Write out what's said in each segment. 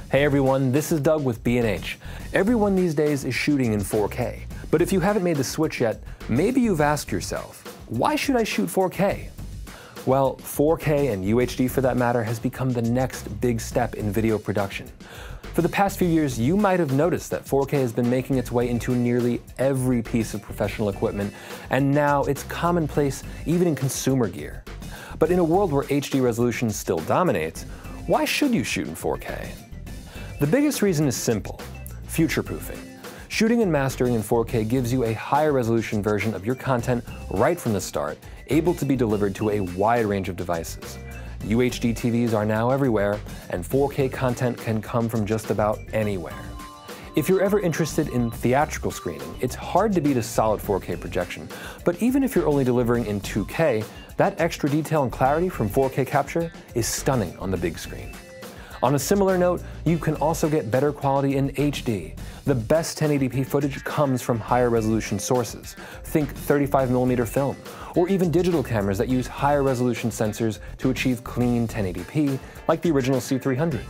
Hey everyone, this is Doug with B&H. Everyone these days is shooting in 4K. But if you haven't made the switch yet, maybe you've asked yourself, why should I shoot 4K? Well, 4K and UHD for that matter has become the next big step in video production. For the past few years, you might have noticed that 4K has been making its way into nearly every piece of professional equipment, and now it's commonplace even in consumer gear. But in a world where HD resolution still dominates, why should you shoot in 4K? The biggest reason is simple: future-proofing. Shooting and mastering in 4K gives you a higher resolution version of your content right from the start, able to be delivered to a wide range of devices. UHD TVs are now everywhere, and 4K content can come from just about anywhere. If you're ever interested in theatrical screening, it's hard to beat a solid 4K projection, but even if you're only delivering in 2K, that extra detail and clarity from 4K capture is stunning on the big screen. On a similar note, you can also get better quality in HD. The best 1080p footage comes from higher resolution sources. Think 35mm film, or even digital cameras that use higher resolution sensors to achieve clean 1080p, like the original C300.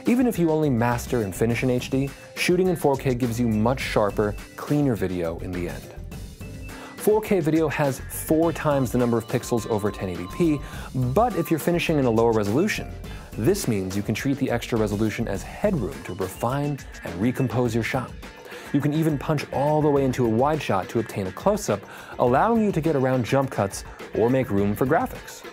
Even if you only master and finish in HD, shooting in 4K gives you much sharper, cleaner video in the end. 4K video has 4 times the number of pixels over 1080p, but if you're finishing in a lower resolution, this means you can treat the extra resolution as headroom to refine and recompose your shot. You can even punch all the way into a wide shot to obtain a close-up, allowing you to get around jump cuts or make room for graphics.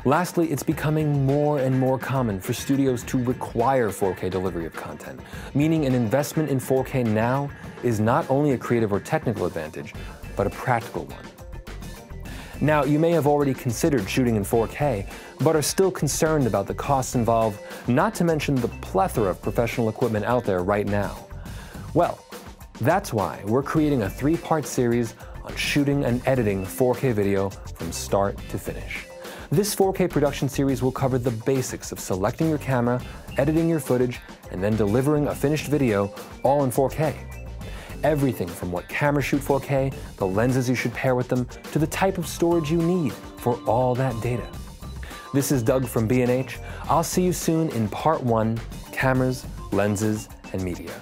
Lastly, it's becoming more and more common for studios to require 4K delivery of content, meaning an investment in 4K now is not only a creative or technical advantage, but a practical one. Now, you may have already considered shooting in 4K, but are still concerned about the costs involved, not to mention the plethora of professional equipment out there right now. Well, that's why we're creating a 3-part series on shooting and editing 4K video from start to finish. This 4K production series will cover the basics of selecting your camera, editing your footage, and then delivering a finished video all in 4K. Everything from what cameras shoot 4K, the lenses you should pair with them, to the type of storage you need for all that data. This is Doug from B&H. I'll see you soon in Part 1, Cameras, Lenses, and Media.